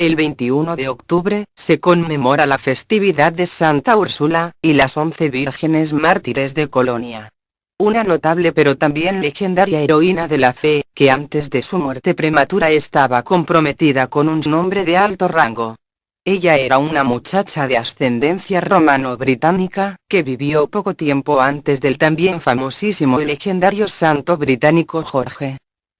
El 21 de octubre, se conmemora la festividad de Santa Úrsula, y las 11 vírgenes mártires de Colonia. Una notable pero también legendaria heroína de la fe, que antes de su muerte prematura estaba comprometida con un hombre de alto rango. Ella era una muchacha de ascendencia romano-británica, que vivió poco tiempo antes del también famosísimo y legendario santo británico Jorge.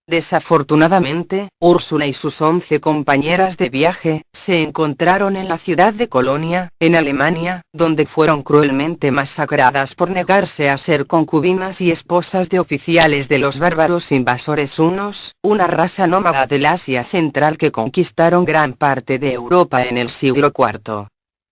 Desafortunadamente, Úrsula y sus 11 compañeras de viaje, se encontraron en la ciudad de Colonia, en Alemania, donde fueron cruelmente masacradas por negarse a ser concubinas y esposas de oficiales de los bárbaros invasores hunos, una raza nómada del Asia Central que conquistaron gran parte de Europa en el siglo IV.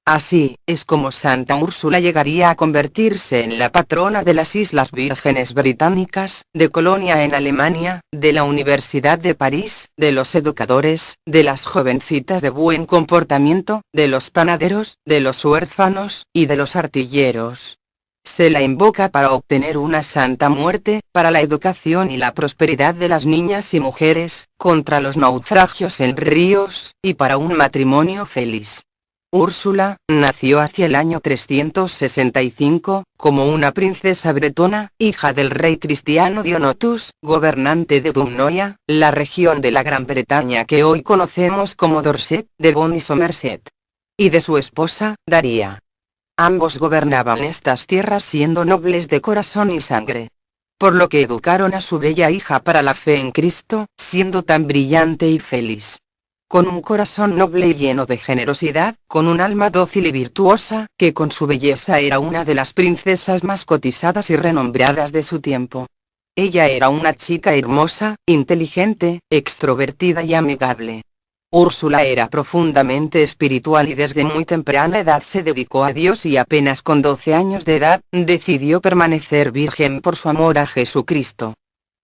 Así, es como Santa Úrsula llegaría a convertirse en la patrona de las Islas Vírgenes Británicas, de Colonia en Alemania, de la Universidad de París, de los educadores, de las jovencitas de buen comportamiento, de los panaderos, de los huérfanos, y de los artilleros. Se la invoca para obtener una santa muerte, para la educación y la prosperidad de las niñas y mujeres, contra los naufragios en ríos, y para un matrimonio feliz. Úrsula, nació hacia el año 365, como una princesa bretona, hija del rey cristiano Dionotus, gobernante de Dumnoia, la región de la Gran Bretaña que hoy conocemos como Dorset, Devon y Somerset. Y de su esposa, Daria. Ambos gobernaban estas tierras siendo nobles de corazón y sangre. Por lo que educaron a su bella hija para la fe en Cristo, siendo tan brillante y feliz. Con un corazón noble y lleno de generosidad, con un alma dócil y virtuosa, que con su belleza era una de las princesas más cotizadas y renombradas de su tiempo. Ella era una chica hermosa, inteligente, extrovertida y amigable. Úrsula era profundamente espiritual y desde muy temprana edad se dedicó a Dios y apenas con 12 años de edad, decidió permanecer virgen por su amor a Jesucristo.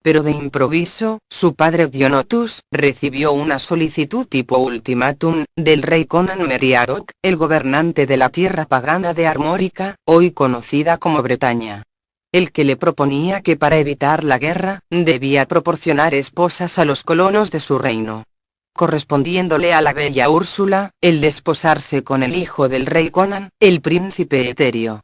Pero de improviso, su padre Dionotus, recibió una solicitud tipo ultimátum, del rey Conan Meriadoc, el gobernante de la tierra pagana de Armórica, hoy conocida como Bretaña. El que le proponía que para evitar la guerra, debía proporcionar esposas a los colonos de su reino. Correspondiéndole a la bella Úrsula, el desposarse con el hijo del rey Conan, el príncipe Eterio.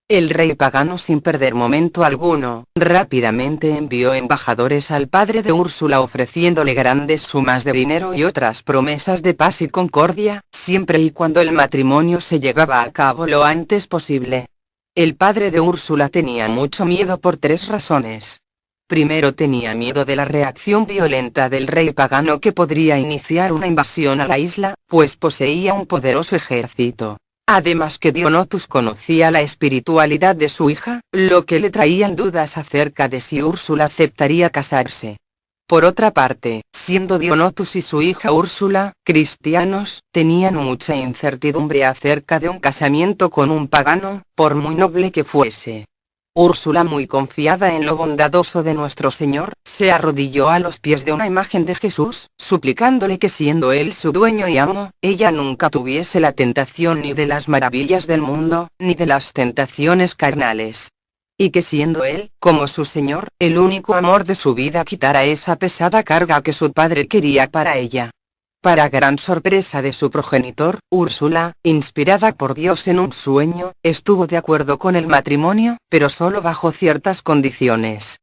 El rey pagano sin perder momento alguno, rápidamente envió embajadores al padre de Úrsula ofreciéndole grandes sumas de dinero y otras promesas de paz y concordia, siempre y cuando el matrimonio se llevaba a cabo lo antes posible. El padre de Úrsula tenía mucho miedo por 3 razones. Primero tenía miedo de la reacción violenta del rey pagano que podría iniciar una invasión a la isla, pues poseía un poderoso ejército. Además que Dionotus conocía la espiritualidad de su hija, lo que le traían dudas acerca de si Úrsula aceptaría casarse. Por otra parte, siendo Dionotus y su hija Úrsula, cristianos, tenían mucha incertidumbre acerca de un casamiento con un pagano, por muy noble que fuese. Úrsula, muy confiada en lo bondadoso de nuestro Señor, se arrodilló a los pies de una imagen de Jesús, suplicándole que siendo Él su dueño y amo, ella nunca tuviese la tentación ni de las maravillas del mundo, ni de las tentaciones carnales. Y que siendo Él, como su Señor, el único amor de su vida quitara esa pesada carga que su padre quería para ella. Para gran sorpresa de su progenitor, Úrsula, inspirada por Dios en un sueño, estuvo de acuerdo con el matrimonio, pero solo bajo ciertas condiciones.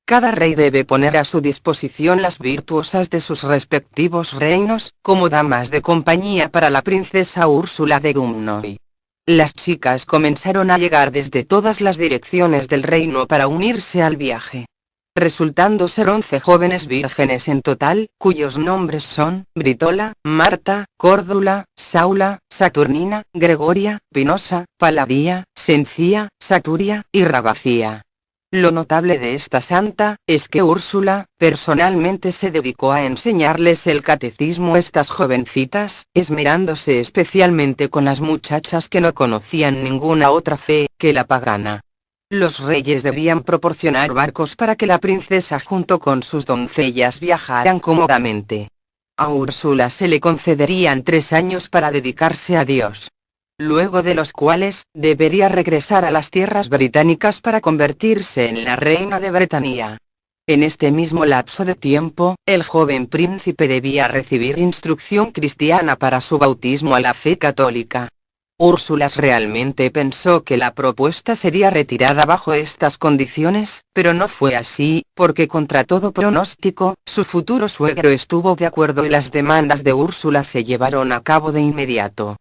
Cada rey debe poner a su disposición las virtuosas de sus respectivos reinos, como damas de compañía para la princesa Úrsula de Dumnoy. Las chicas comenzaron a llegar desde todas las direcciones del reino para unirse al viaje. Resultando ser 11 jóvenes vírgenes en total, cuyos nombres son, Britola, Marta, Córdula, Saula, Saturnina, Gregoria, Pinosa, Paladía, Sencía, Saturia, y Rabacía. Lo notable de esta santa, es que Úrsula, personalmente se dedicó a enseñarles el catecismo a estas jovencitas, esmerándose especialmente con las muchachas que no conocían ninguna otra fe, que la pagana. Los reyes debían proporcionar barcos para que la princesa junto con sus doncellas viajaran cómodamente. A Úrsula se le concederían 3 años para dedicarse a Dios. Luego de los cuales, debería regresar a las tierras británicas para convertirse en la reina de Bretaña. En este mismo lapso de tiempo, el joven príncipe debía recibir instrucción cristiana para su bautismo a la fe católica. Úrsula realmente pensó que la propuesta sería retirada bajo estas condiciones, pero no fue así, porque contra todo pronóstico, su futuro suegro estuvo de acuerdo y las demandas de Úrsula se llevaron a cabo de inmediato.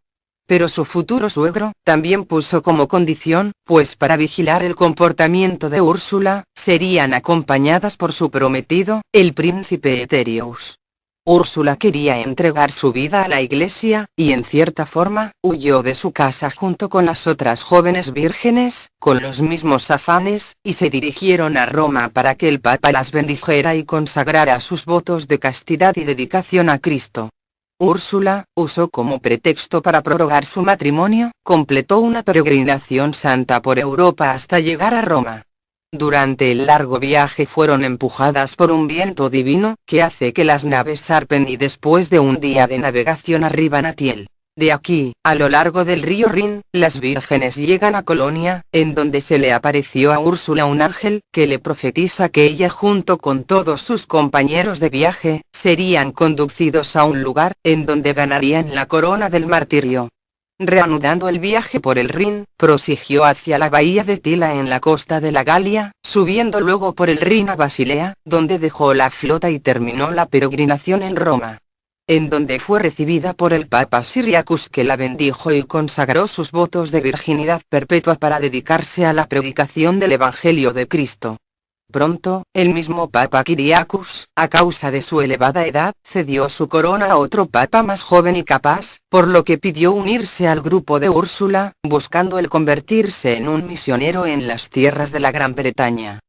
Pero su futuro suegro también puso como condición, pues para vigilar el comportamiento de Úrsula, serían acompañadas por su prometido, el príncipe Eterius. Úrsula quería entregar su vida a la iglesia, y en cierta forma, huyó de su casa junto con las otras jóvenes vírgenes, con los mismos afanes, y se dirigieron a Roma para que el Papa las bendijera y consagrara sus votos de castidad y dedicación a Cristo. Úrsula usó como pretexto para prorrogar su matrimonio, completó una peregrinación santa por Europa hasta llegar a Roma. Durante el largo viaje fueron empujadas por un viento divino, que hace que las naves zarpen y después de un día de navegación arriban a Tiel. De aquí, a lo largo del río Rin, las vírgenes llegan a Colonia, en donde se le apareció a Úrsula un ángel, que le profetiza que ella junto con todos sus compañeros de viaje, serían conducidos a un lugar, en donde ganarían la corona del martirio. Reanudando el viaje por el Rin, prosiguió hacia la bahía de Tila en la costa de la Galia, subiendo luego por el Rin a Basilea, donde dejó la flota y terminó la peregrinación en Roma, en donde fue recibida por el Papa Cyriacus, que la bendijo y consagró sus votos de virginidad perpetua para dedicarse a la predicación del Evangelio de Cristo. Pronto, el mismo Papa Cyriacus, a causa de su elevada edad, cedió su corona a otro papa más joven y capaz, por lo que pidió unirse al grupo de Úrsula, buscando el convertirse en un misionero en las tierras de la Gran Bretaña.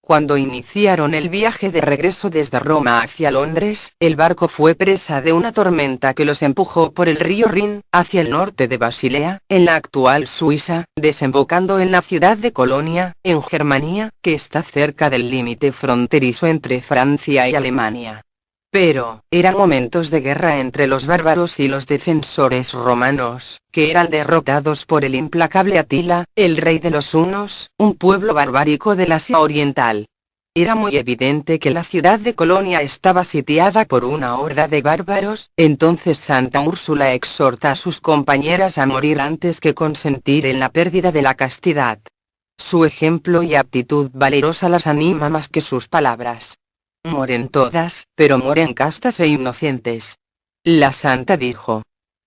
Cuando iniciaron el viaje de regreso desde Roma hacia Londres, el barco fue presa de una tormenta que los empujó por el río Rin, hacia el norte de Basilea, en la actual Suiza, desembocando en la ciudad de Colonia, en Germania, que está cerca del límite fronterizo entre Francia y Alemania. Pero, eran momentos de guerra entre los bárbaros y los defensores romanos, que eran derrotados por el implacable Atila, el rey de los hunos, un pueblo barbárico del Asia Oriental. Era muy evidente que la ciudad de Colonia estaba sitiada por una horda de bárbaros, entonces Santa Úrsula exhorta a sus compañeras a morir antes que consentir en la pérdida de la castidad. Su ejemplo y actitud valerosa las anima más que sus palabras. Mueren todas, pero mueren castas e inocentes. La santa dijo: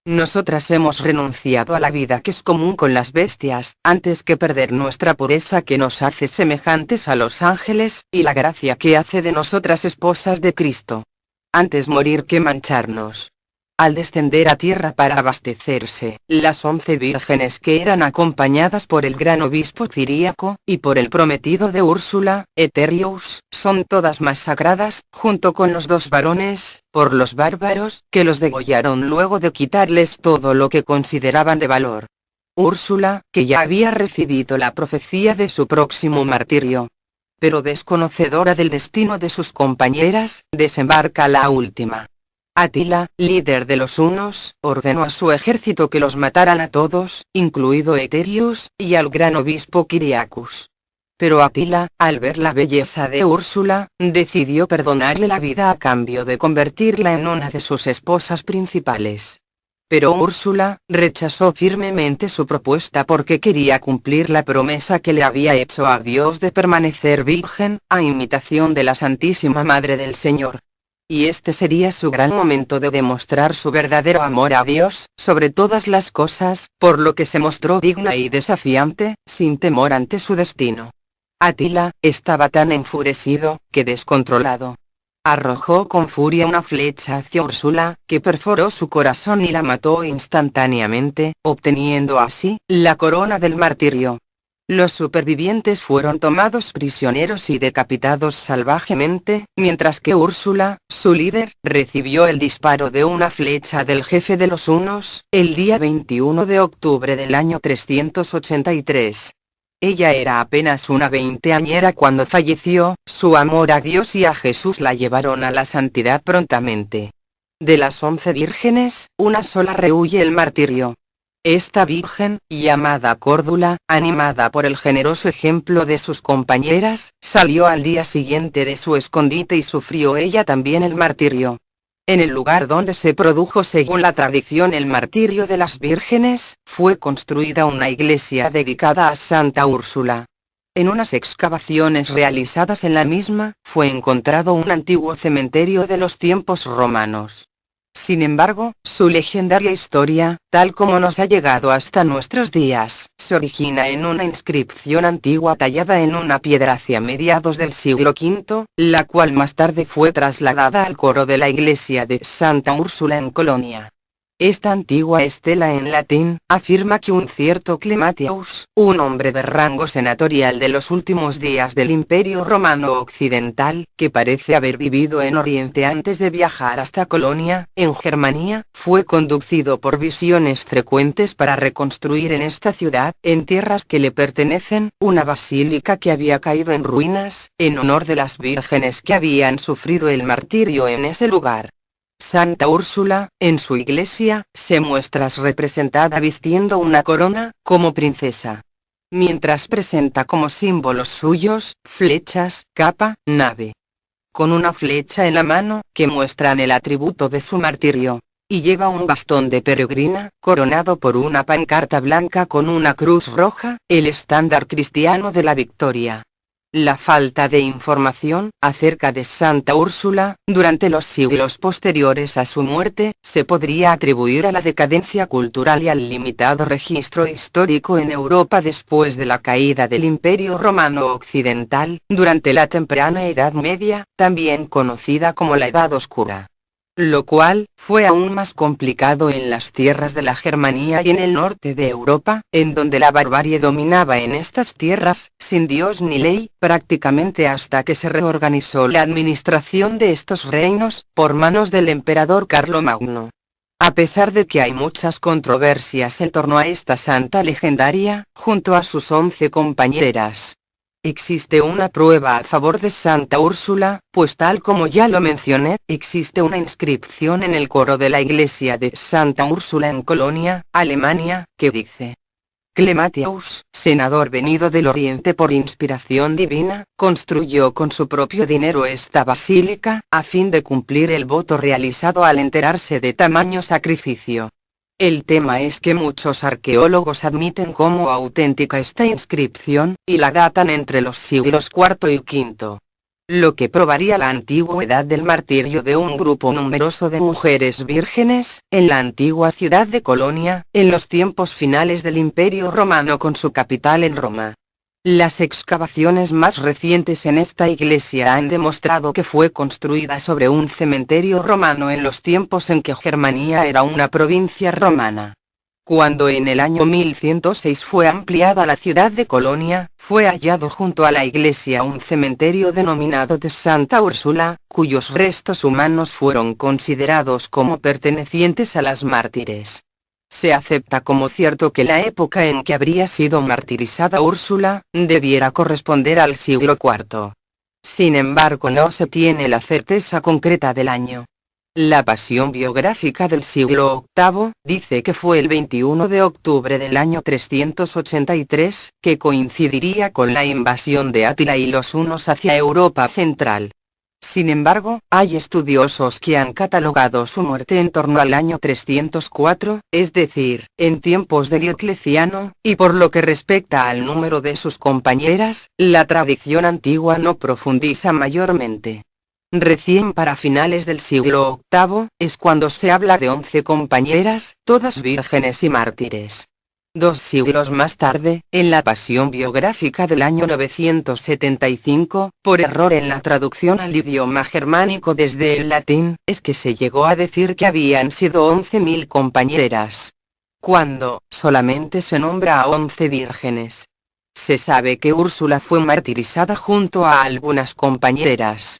nosotras hemos renunciado a la vida que es común con las bestias, antes que perder nuestra pureza que nos hace semejantes a los ángeles, y la gracia que hace de nosotras esposas de Cristo. Antes morir que mancharnos. Al descender a tierra para abastecerse, las 11 vírgenes que eran acompañadas por el gran obispo Ciríaco, y por el prometido de Úrsula, Eterius, son todas masacradas, junto con los 2 varones, por los bárbaros, que los degollaron luego de quitarles todo lo que consideraban de valor. Úrsula, que ya había recibido la profecía de su próximo martirio, pero desconocedora del destino de sus compañeras, desembarca la última. Atila, líder de los hunos, ordenó a su ejército que los mataran a todos, incluido Eterius, y al gran obispo Cyriacus. Pero Atila, al ver la belleza de Úrsula, decidió perdonarle la vida a cambio de convertirla en una de sus esposas principales. Pero Úrsula rechazó firmemente su propuesta porque quería cumplir la promesa que le había hecho a Dios de permanecer virgen, a imitación de la Santísima Madre del Señor. Y este sería su gran momento de demostrar su verdadero amor a Dios, sobre todas las cosas, por lo que se mostró digna y desafiante, sin temor ante su destino. Atila estaba tan enfurecido, que descontrolado, arrojó con furia una flecha hacia Úrsula, que perforó su corazón y la mató instantáneamente, obteniendo así la corona del martirio. Los supervivientes fueron tomados prisioneros y decapitados salvajemente, mientras que Úrsula, su líder, recibió el disparo de una flecha del jefe de los hunos, el día 21 de octubre del año 383. Ella era apenas una veinteañera cuando falleció, su amor a Dios y a Jesús la llevaron a la santidad prontamente. De las 11 vírgenes, una sola rehúye el martirio. Esta virgen, llamada Córdula, animada por el generoso ejemplo de sus compañeras, salió al día siguiente de su escondite y sufrió ella también el martirio. En el lugar donde se produjo según la tradición el martirio de las vírgenes, fue construida una iglesia dedicada a Santa Úrsula. En unas excavaciones realizadas en la misma, fue encontrado un antiguo cementerio de los tiempos romanos. Sin embargo, su legendaria historia, tal como nos ha llegado hasta nuestros días, se origina en una inscripción antigua tallada en una piedra hacia mediados del siglo V, la cual más tarde fue trasladada al coro de la iglesia de Santa Úrsula en Colonia. Esta antigua estela en latín, afirma que un cierto Clematius, un hombre de rango senatorial de los últimos días del Imperio Romano Occidental, que parece haber vivido en Oriente antes de viajar hasta Colonia, en Germania, fue conducido por visiones frecuentes para reconstruir en esta ciudad, en tierras que le pertenecen, una basílica que había caído en ruinas, en honor de las vírgenes que habían sufrido el martirio en ese lugar. Santa Úrsula, en su iglesia, se muestra representada vistiendo una corona, como princesa. Mientras presenta como símbolos suyos, flechas, capa, nave. Con una flecha en la mano, que muestran el atributo de su martirio. Y lleva un bastón de peregrina, coronado por una pancarta blanca con una cruz roja, el estándar cristiano de la victoria. La falta de información acerca de Santa Úrsula, durante los siglos posteriores a su muerte, se podría atribuir a la decadencia cultural y al limitado registro histórico en Europa después de la caída del Imperio Romano Occidental, durante la temprana Edad Media, también conocida como la Edad Oscura. Lo cual, fue aún más complicado en las tierras de la Germania y en el norte de Europa, en donde la barbarie dominaba en estas tierras, sin Dios ni ley, prácticamente hasta que se reorganizó la administración de estos reinos, por manos del emperador Carlomagno. A pesar de que hay muchas controversias en torno a esta santa legendaria, junto a sus 11 compañeras, existe una prueba a favor de Santa Úrsula, pues tal como ya lo mencioné, existe una inscripción en el coro de la iglesia de Santa Úrsula en Colonia, Alemania, que dice: Clematius, senador venido del Oriente por inspiración divina, construyó con su propio dinero esta basílica, a fin de cumplir el voto realizado al enterarse de tamaño sacrificio. El tema es que muchos arqueólogos admiten como auténtica esta inscripción, y la datan entre los siglos IV y V. Lo que probaría la antigüedad del martirio de un grupo numeroso de mujeres vírgenes, en la antigua ciudad de Colonia, en los tiempos finales del Imperio Romano con su capital en Roma. Las excavaciones más recientes en esta iglesia han demostrado que fue construida sobre un cementerio romano en los tiempos en que Germania era una provincia romana. Cuando en el año 1106 fue ampliada la ciudad de Colonia, fue hallado junto a la iglesia un cementerio denominado de Santa Úrsula, cuyos restos humanos fueron considerados como pertenecientes a las mártires. Se acepta como cierto que la época en que habría sido martirizada Úrsula, debiera corresponder al siglo IV. Sin embargo, no se tiene la certeza concreta del año. La pasión biográfica del siglo VIII, dice que fue el 21 de octubre del año 383, que coincidiría con la invasión de Átila y los hunos hacia Europa Central. Sin embargo, hay estudiosos que han catalogado su muerte en torno al año 304, es decir, en tiempos de Diocleciano, y por lo que respecta al número de sus compañeras, la tradición antigua no profundiza mayormente. Recién para finales del siglo VIII, es cuando se habla de 11 compañeras, todas vírgenes y mártires. 2 siglos más tarde, en la pasión biográfica del año 975, por error en la traducción al idioma germánico desde el latín, es que se llegó a decir que habían sido 11.000 compañeras, cuando solamente se nombra a 11 vírgenes. Se sabe que Úrsula fue martirizada junto a algunas compañeras.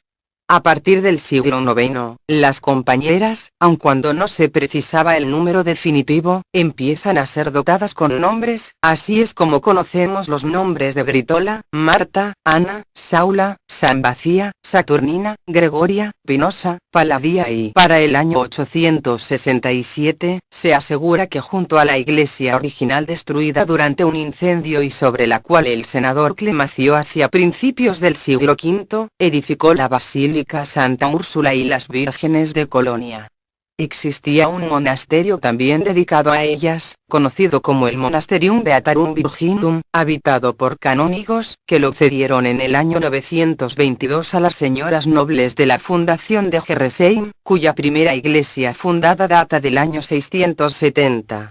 A partir del siglo IX, las compañeras, aun cuando no se precisaba el número definitivo, empiezan a ser dotadas con nombres, así es como conocemos los nombres de Britola, Marta, Ana, Saula, Sambacía, Saturnina, Gregoria, Pinosa, Paladía y, para el año 867, se asegura que junto a la iglesia original destruida durante un incendio y sobre la cual el senador Clemacio hacia principios del siglo V, edificó la Basílica Santa Úrsula y las Vírgenes de Colonia. Existía un monasterio también dedicado a ellas, conocido como el Monasterium Beatarum Virginum, habitado por canónigos, que lo cedieron en el año 922 a las señoras nobles de la fundación de Geresheim, cuya primera iglesia fundada data del año 670.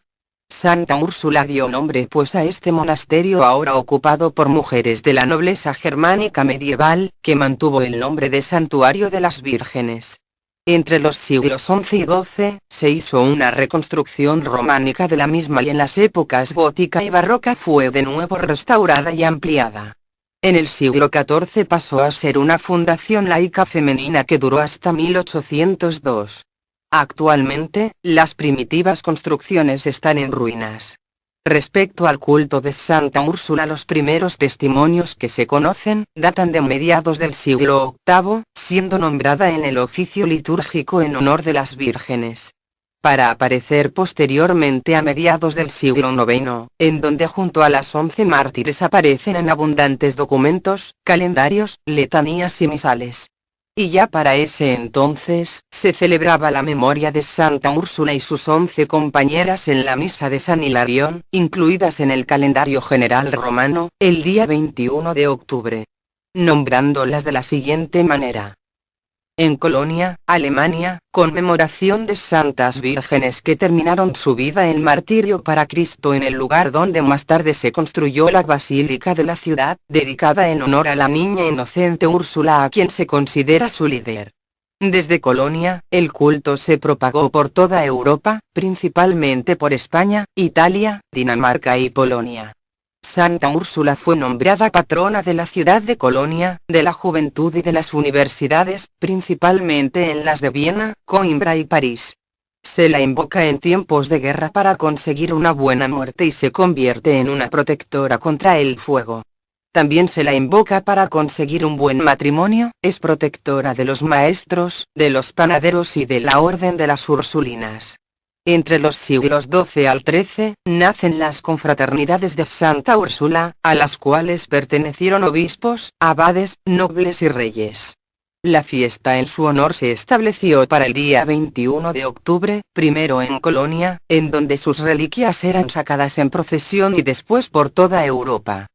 Santa Úrsula dio nombre pues a este monasterio ahora ocupado por mujeres de la nobleza germánica medieval, que mantuvo el nombre de Santuario de las Vírgenes. Entre los siglos XI y XII, se hizo una reconstrucción románica de la misma y en las épocas gótica y barroca fue de nuevo restaurada y ampliada. En el siglo XIV pasó a ser una fundación laica femenina que duró hasta 1802. Actualmente, las primitivas construcciones están en ruinas. Respecto al culto de Santa Úrsula, los primeros testimonios que se conocen, datan de mediados del siglo VIII, siendo nombrada en el oficio litúrgico en honor de las vírgenes. Para aparecer posteriormente a mediados del siglo IX, en donde junto a las 11 mártires aparecen en abundantes documentos, calendarios, letanías y misales. Y ya para ese entonces, se celebraba la memoria de Santa Úrsula y sus 11 compañeras en la misa de San Hilarión, incluidas en el calendario general romano, el día 21 de octubre. Nombrándolas de la siguiente manera. En Colonia, Alemania, conmemoración de santas vírgenes que terminaron su vida en martirio para Cristo en el lugar donde más tarde se construyó la basílica de la ciudad, dedicada en honor a la niña inocente Úrsula a quien se considera su líder. Desde Colonia, el culto se propagó por toda Europa, principalmente por España, Italia, Dinamarca y Polonia. Santa Úrsula fue nombrada patrona de la ciudad de Colonia, de la juventud y de las universidades, principalmente en las de Viena, Coimbra y París. Se la invoca en tiempos de guerra para conseguir una buena muerte y se convierte en una protectora contra el fuego. También se la invoca para conseguir un buen matrimonio, es protectora de los maestros, de los panaderos y de la orden de las Ursulinas. Entre los siglos XII al XIII, nacen las confraternidades de Santa Úrsula, a las cuales pertenecieron obispos, abades, nobles y reyes. La fiesta en su honor se estableció para el día 21 de octubre, primero en Colonia, en donde sus reliquias eran sacadas en procesión y después por toda Europa.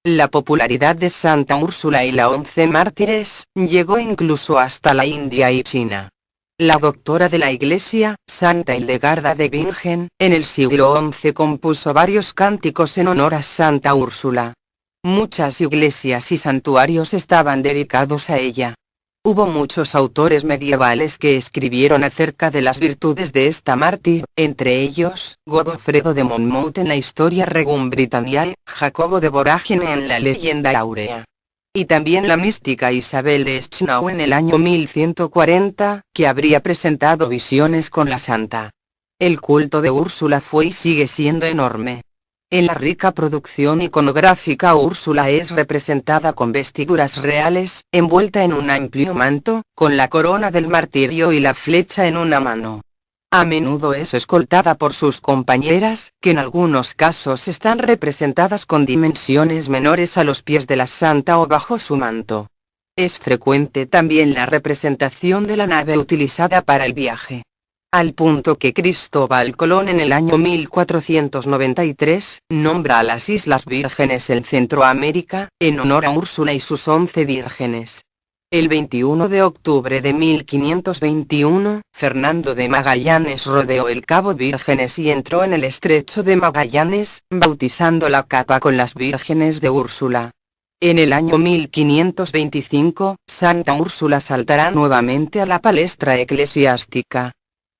La popularidad de Santa Úrsula y la 11 mártires, llegó incluso hasta la India y China. La doctora de la Iglesia, Santa Hildegarda de Bingen, en el siglo XI compuso varios cánticos en honor a Santa Úrsula. Muchas iglesias y santuarios estaban dedicados a ella. Hubo muchos autores medievales que escribieron acerca de las virtudes de esta mártir, entre ellos, Godofredo de Monmouth en la Historia Regum Britanniae, Jacobo de Voragine en la Leyenda Áurea. Y también la mística Isabel de Schnau en el año 1140, que habría presentado visiones con la santa. El culto de Úrsula fue y sigue siendo enorme. En la rica producción iconográfica Úrsula es representada con vestiduras reales, envuelta en un amplio manto, con la corona del martirio y la flecha en una mano. A menudo es escoltada por sus compañeras, que en algunos casos están representadas con dimensiones menores a los pies de la santa o bajo su manto. Es frecuente también la representación de la nave utilizada para el viaje. Al punto que Cristóbal Colón en el año 1493, nombra a las Islas Vírgenes en Centroamérica, en honor a Úrsula y sus 11 vírgenes. El 21 de octubre de 1521, Fernando de Magallanes rodeó el Cabo Vírgenes y entró en el Estrecho de Magallanes, bautizando la capa con las Vírgenes de Úrsula. En el año 1525, Santa Úrsula saltará nuevamente a la palestra eclesiástica.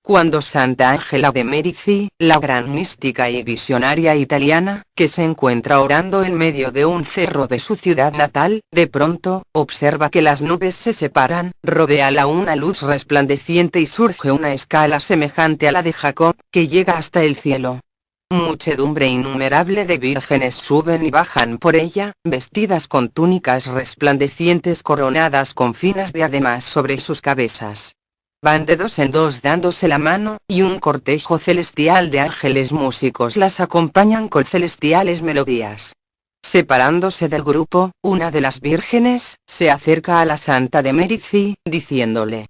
cuando Santa Ángela de Merici, la gran mística y visionaria italiana, que se encuentra orando en medio de un cerro de su ciudad natal, de pronto, observa que las nubes se separan, rodéala una luz resplandeciente y surge una escala semejante a la de Jacob, que llega hasta el cielo. Muchedumbre innumerable de vírgenes suben y bajan por ella, vestidas con túnicas resplandecientes coronadas con finas diademas sobre sus cabezas. Van de dos en dos dándose la mano, y un cortejo celestial de ángeles músicos las acompañan con celestiales melodías. Separándose del grupo, una de las vírgenes, se acerca a la Santa de Merici, diciéndole: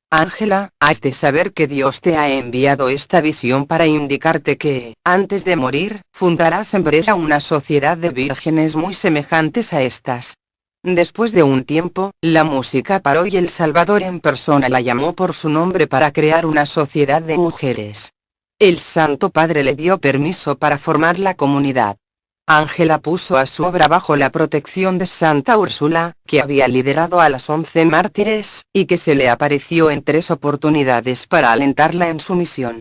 Ángela, has de saber que Dios te ha enviado esta visión para indicarte que, antes de morir, fundarás en Brescia una sociedad de vírgenes muy semejantes a estas. Después de un tiempo, la música paró y el Salvador en persona la llamó por su nombre para crear una sociedad de mujeres. El Santo Padre le dio permiso para formar la comunidad. Ángela puso a su obra bajo la protección de Santa Úrsula, que había liderado a las 11 mártires, y que se le apareció en 3 oportunidades para alentarla en su misión.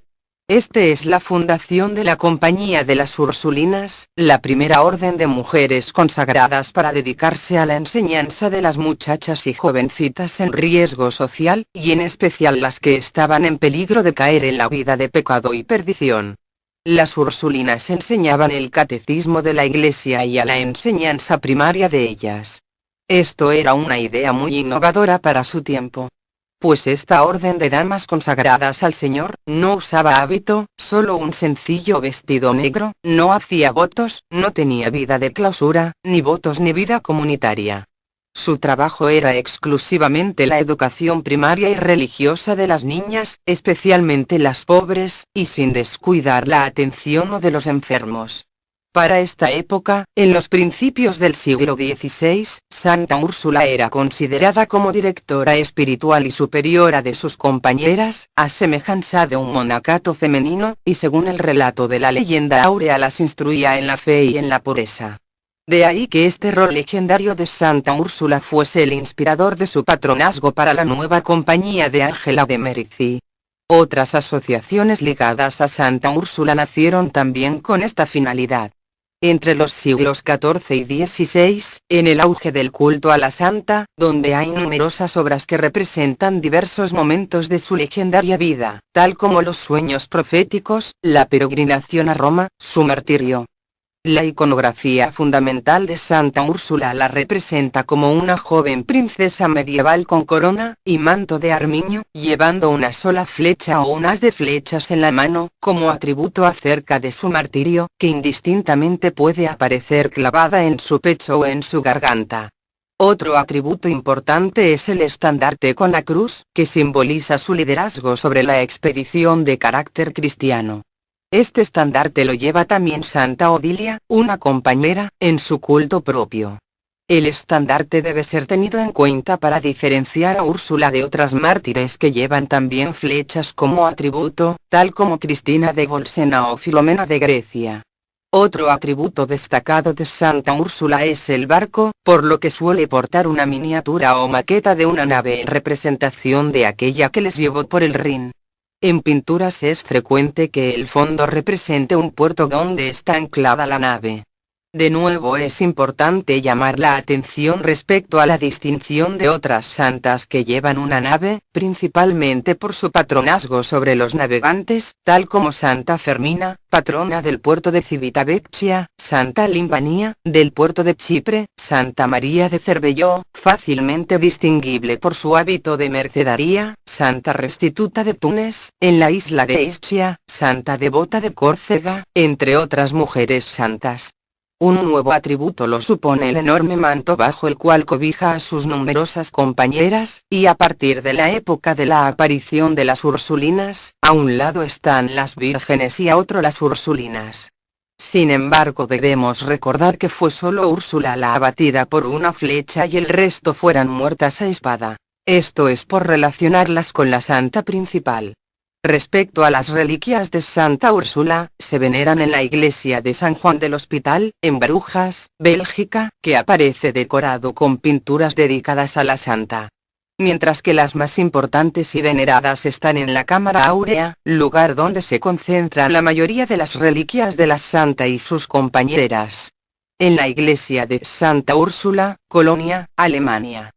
Este es la fundación de la Compañía de las Ursulinas, la primera orden de mujeres consagradas para dedicarse a la enseñanza de las muchachas y jovencitas en riesgo social, y en especial las que estaban en peligro de caer en la vida de pecado y perdición. Las Ursulinas enseñaban el catecismo de la Iglesia y a la enseñanza primaria de ellas. Esto era una idea muy innovadora para su tiempo. Pues esta orden de damas consagradas al Señor, no usaba hábito, solo un sencillo vestido negro, no hacía votos, no tenía vida de clausura, ni votos ni vida comunitaria. Su trabajo era exclusivamente la educación primaria y religiosa de las niñas, especialmente las pobres, y sin descuidar la atención de los enfermos. Para esta época, en los principios del siglo XVI, Santa Úrsula era considerada como directora espiritual y superiora de sus compañeras, a semejanza de un monacato femenino, y según el relato de la leyenda áurea las instruía en la fe y en la pureza. De ahí que este rol legendario de Santa Úrsula fuese el inspirador de su patronazgo para la nueva Compañía de Ángela de Merici. Otras asociaciones ligadas a Santa Úrsula nacieron también con esta finalidad. Entre los siglos XIV y XVI, en el auge del culto a la santa, donde hay numerosas obras que representan diversos momentos de su legendaria vida, tal como los sueños proféticos, la peregrinación a Roma, su martirio. La iconografía fundamental de Santa Úrsula la representa como una joven princesa medieval con corona y manto de armiño, llevando una sola flecha o un haz de flechas en la mano, como atributo acerca de su martirio, que indistintamente puede aparecer clavada en su pecho o en su garganta. Otro atributo importante es el estandarte con la cruz, que simboliza su liderazgo sobre la expedición de carácter cristiano. Este estandarte lo lleva también Santa Odilia, una compañera, en su culto propio. El estandarte debe ser tenido en cuenta para diferenciar a Úrsula de otras mártires que llevan también flechas como atributo, tal como Cristina de Bolsena o Filomena de Grecia. Otro atributo destacado de Santa Úrsula es el barco, por lo que suele portar una miniatura o maqueta de una nave en representación de aquella que les llevó por el Rin. En pinturas es frecuente que el fondo represente un puerto donde está anclada la nave. De nuevo es importante llamar la atención respecto a la distinción de otras santas que llevan una nave, principalmente por su patronazgo sobre los navegantes, tal como Santa Fermina, patrona del puerto de Civitavecchia, Santa Limbania, del puerto de Chipre, Santa María de Cervelló, fácilmente distinguible por su hábito de mercedaría, Santa Restituta de Túnez, en la isla de Ischia, Santa Devota de Córcega, entre otras mujeres santas. Un nuevo atributo lo supone el enorme manto bajo el cual cobija a sus numerosas compañeras, y a partir de la época de la aparición de las Ursulinas, a un lado están las vírgenes y a otro las Ursulinas. Sin embargo, debemos recordar que fue solo Úrsula la abatida por una flecha y el resto fueran muertas a espada. Esto es por relacionarlas con la santa principal. Respecto a las reliquias de Santa Úrsula, se veneran en la iglesia de San Juan del Hospital, en Brujas, Bélgica, que aparece decorado con pinturas dedicadas a la santa. mientras que las más importantes y veneradas están en la Cámara Áurea, lugar donde se concentran la mayoría de las reliquias de la santa y sus compañeras. En la iglesia de Santa Úrsula, Colonia, Alemania.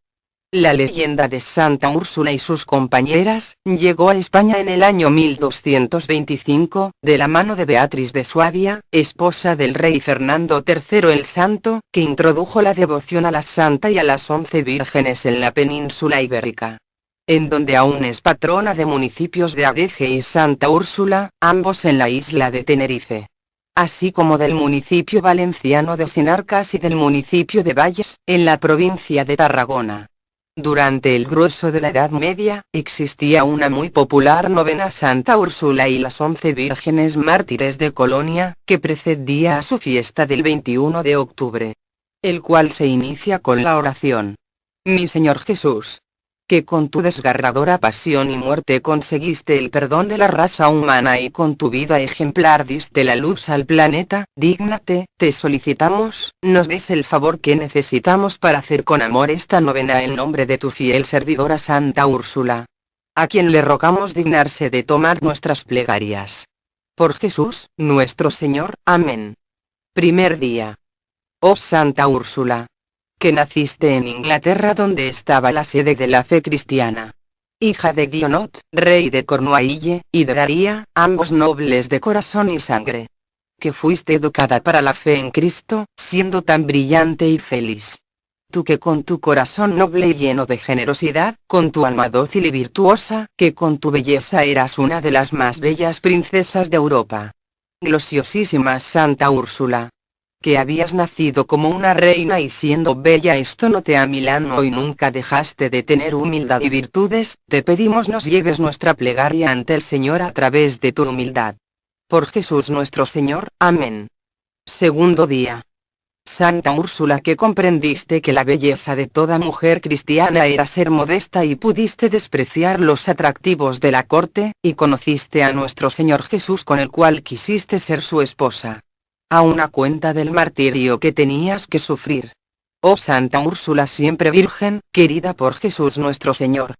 La leyenda de Santa Úrsula y sus compañeras llegó a España en el año 1225, de la mano de Beatriz de Suabia, esposa del rey Fernando III el Santo, que introdujo la devoción a la santa y a las 11 vírgenes en la península ibérica, en donde aún es patrona de municipios de Adeje y Santa Úrsula, ambos en la isla de Tenerife, así como del municipio valenciano de Sinarcas y del municipio de Valles, en la provincia de Tarragona. Durante el grueso de la Edad Media, existía una muy popular novena Santa Úrsula y las 11 vírgenes mártires de Colonia, que precedía a su fiesta del 21 de octubre, el cual se inicia con la oración: Mi Señor Jesús, que con tu desgarradora pasión y muerte conseguiste el perdón de la raza humana y con tu vida ejemplar diste la luz al planeta, dígnate, te solicitamos, nos des el favor que necesitamos para hacer con amor esta novena en nombre de tu fiel servidora Santa Úrsula, a quien le rogamos dignarse de tomar nuestras plegarias. Por Jesús, nuestro Señor, amén. Primer día. Oh Santa Úrsula, que naciste en Inglaterra donde estaba la sede de la fe cristiana. Hija de Guionot, rey de Cornuaille, y de Daría, ambos nobles de corazón y sangre. Que fuiste educada para la fe en Cristo, siendo tan brillante y feliz. Tú que con tu corazón noble y lleno de generosidad, con tu alma dócil y virtuosa, que con tu belleza eras una de las más bellas princesas de Europa. Gloriosísima Santa Úrsula, que habías nacido como una reina y siendo bella esto no te ha Milano y nunca dejaste de tener humildad y virtudes, te pedimos nos lleves nuestra plegaria ante el Señor a través de tu humildad. Por Jesús nuestro Señor, amén. Segundo día. Santa Úrsula, que comprendiste que la belleza de toda mujer cristiana era ser modesta y pudiste despreciar los atractivos de la corte, y conociste a nuestro Señor Jesús con el cual quisiste ser su esposa. A una cuenta del martirio que tenías que sufrir. Oh Santa Úrsula siempre virgen, querida por Jesús nuestro Señor,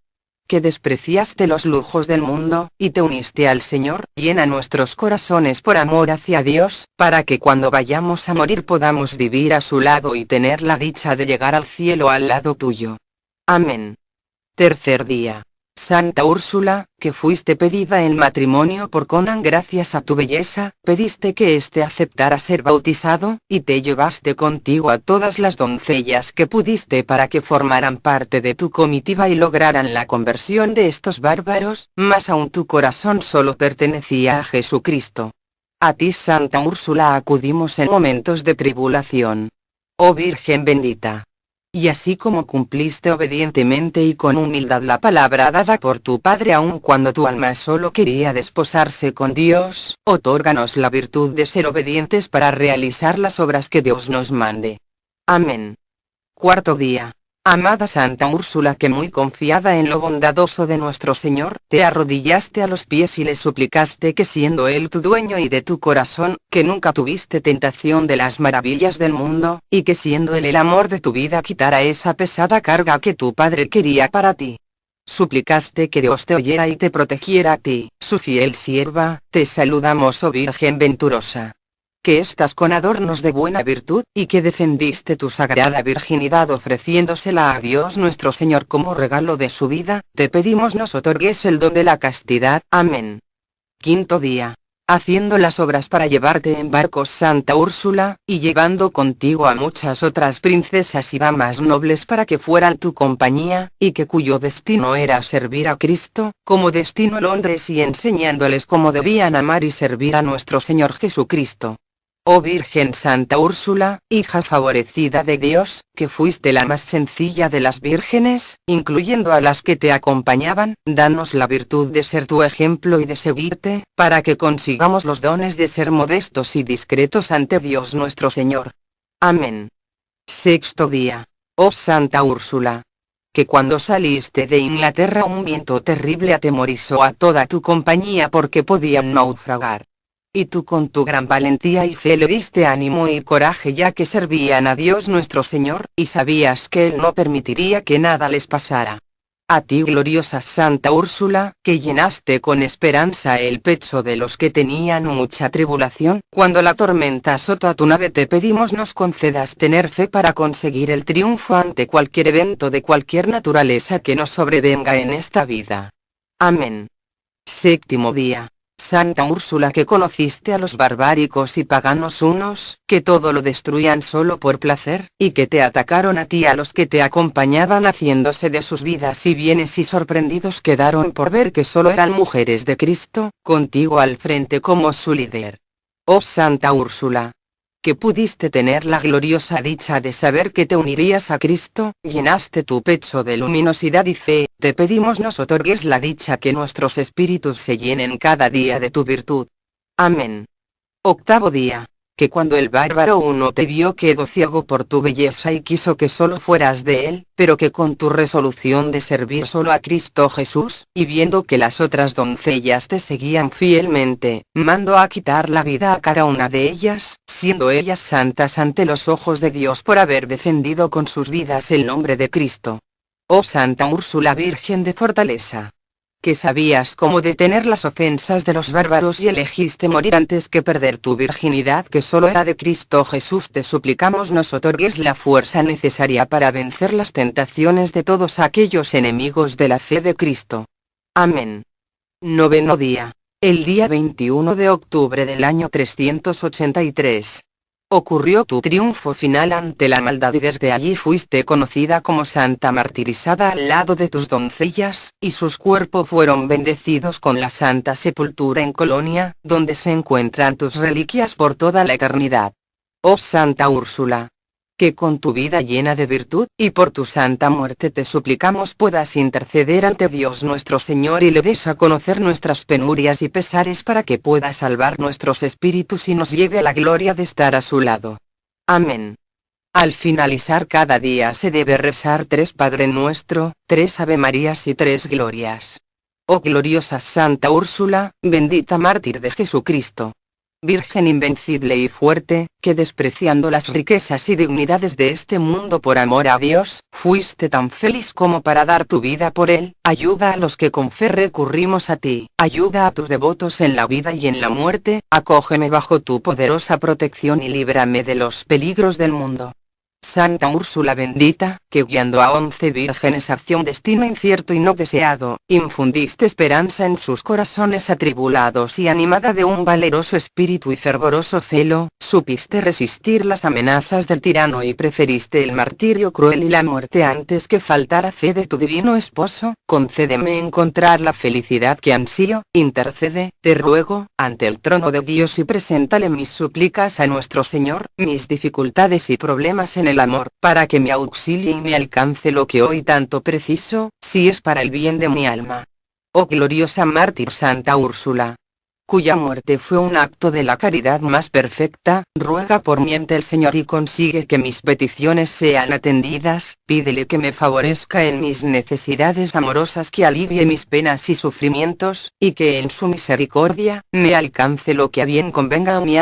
que despreciaste los lujos del mundo, y te uniste al Señor, llena nuestros corazones por amor hacia Dios, para que cuando vayamos a morir podamos vivir a su lado y tener la dicha de llegar al cielo al lado tuyo. Amén. Tercer día. Santa Úrsula, que fuiste pedida en matrimonio por Conan gracias a tu belleza, pediste que éste aceptara ser bautizado, y te llevaste contigo a todas las doncellas que pudiste para que formaran parte de tu comitiva y lograran la conversión de estos bárbaros, mas aún tu corazón solo pertenecía a Jesucristo. A ti Santa Úrsula acudimos en momentos de tribulación. Oh Virgen bendita. Y así como cumpliste obedientemente y con humildad la palabra dada por tu Padre aun cuando tu alma solo quería desposarse con Dios, otórganos la virtud de ser obedientes para realizar las obras que Dios nos mande. Amén. Cuarto día. Amada Santa Úrsula, que muy confiada en lo bondadoso de nuestro Señor, te arrodillaste a los pies y le suplicaste que siendo Él tu dueño y de tu corazón, que nunca tuviste tentación de las maravillas del mundo, y que siendo Él el amor de tu vida quitara esa pesada carga que tu Padre quería para ti. Suplicaste que Dios te oyera y te protegiera a ti, su fiel sierva, te saludamos oh Virgen venturosa, que estás con adornos de buena virtud, y que defendiste tu sagrada virginidad ofreciéndosela a Dios nuestro Señor como regalo de su vida, te pedimos nos otorgues el don de la castidad. Amén. Quinto día. Haciendo las obras para llevarte en barcos Santa Úrsula, y llevando contigo a muchas otras princesas y damas nobles para que fueran tu compañía, y que cuyo destino era servir a Cristo, como destino Londres y enseñándoles cómo debían amar y servir a nuestro Señor Jesucristo. Oh Virgen Santa Úrsula, hija favorecida de Dios, que fuiste la más sencilla de las vírgenes, incluyendo a las que te acompañaban, danos la virtud de ser tu ejemplo y de seguirte, para que consigamos los dones de ser modestos y discretos ante Dios nuestro Señor. Amén. Sexto día. Oh Santa Úrsula, que cuando saliste de Inglaterra un viento terrible atemorizó a toda tu compañía porque podían naufragar. Y tú con tu gran valentía y fe le diste ánimo y coraje ya que servían a Dios nuestro Señor, y sabías que Él no permitiría que nada les pasara. A ti, gloriosa Santa Úrsula, que llenaste con esperanza el pecho de los que tenían mucha tribulación, cuando la tormenta azotó a tu nave, te pedimos nos concedas tener fe para conseguir el triunfo ante cualquier evento de cualquier naturaleza que nos sobrevenga en esta vida. Amén. Séptimo día. Santa Úrsula, que conociste a los barbáricos y paganos unos, que todo lo destruían solo por placer, y que te atacaron a ti y a los que te acompañaban haciéndose de sus vidas y bienes, y sorprendidos quedaron por ver que solo eran mujeres de Cristo, contigo al frente como su líder. Oh Santa Úrsula, que pudiste tener la gloriosa dicha de saber que te unirías a Cristo, llenaste tu pecho de luminosidad y fe, te pedimos nos otorgues la dicha que nuestros espíritus se llenen cada día de tu virtud. Amén. Octavo día. Que cuando el bárbaro uno te vio quedó ciego por tu belleza y quiso que solo fueras de él, pero que con tu resolución de servir solo a Cristo Jesús, y viendo que las otras doncellas te seguían fielmente, mandó a quitar la vida a cada una de ellas, siendo ellas santas ante los ojos de Dios por haber defendido con sus vidas el nombre de Cristo. Oh Santa Úrsula, Virgen de fortaleza, que sabías cómo detener las ofensas de los bárbaros y elegiste morir antes que perder tu virginidad que solo era de Cristo Jesús, te suplicamos nos otorgues la fuerza necesaria para vencer las tentaciones de todos aquellos enemigos de la fe de Cristo. Amén. Noveno día. El día 21 de octubre del año 383. Ocurrió tu triunfo final ante la maldad y desde allí fuiste conocida como santa martirizada al lado de tus doncellas, y sus cuerpos fueron bendecidos con la santa sepultura en Colonia, donde se encuentran tus reliquias por toda la eternidad. Oh Santa Úrsula, que con tu vida llena de virtud, y por tu santa muerte te suplicamos puedas interceder ante Dios nuestro Señor y le des a conocer nuestras penurias y pesares para que pueda salvar nuestros espíritus y nos lleve a la gloria de estar a su lado. Amén. Al finalizar cada día se debe rezar 3 Padre Nuestro, 3 Ave Marías y 3 Glorias. Oh gloriosa Santa Úrsula, bendita mártir de Jesucristo, Virgen invencible y fuerte, que despreciando las riquezas y dignidades de este mundo por amor a Dios, fuiste tan feliz como para dar tu vida por él, ayuda a los que con fe recurrimos a ti, ayuda a tus devotos en la vida y en la muerte, acógeme bajo tu poderosa protección y líbrame de los peligros del mundo. Santa Úrsula bendita, que guiando a 11 vírgenes hacia un destino incierto y no deseado, infundiste esperanza en sus corazones atribulados y animada de un valeroso espíritu y fervoroso celo, supiste resistir las amenazas del tirano y preferiste el martirio cruel y la muerte antes que faltar a fe de tu divino esposo, concédeme encontrar la felicidad que ansío, intercede, te ruego, ante el trono de Dios y preséntale mis súplicas a nuestro Señor, mis dificultades y problemas en el amor, para que me auxilie y me alcance lo que hoy tanto preciso, si es para el bien de mi alma. Oh gloriosa mártir Santa Úrsula, cuya muerte fue un acto de la caridad más perfecta, ruega por mí ante el Señor y consigue que mis peticiones sean atendidas, pídele que me favorezca en mis necesidades amorosas, que alivie mis penas y sufrimientos, y que en su misericordia, me alcance lo que a bien convenga a mi alma.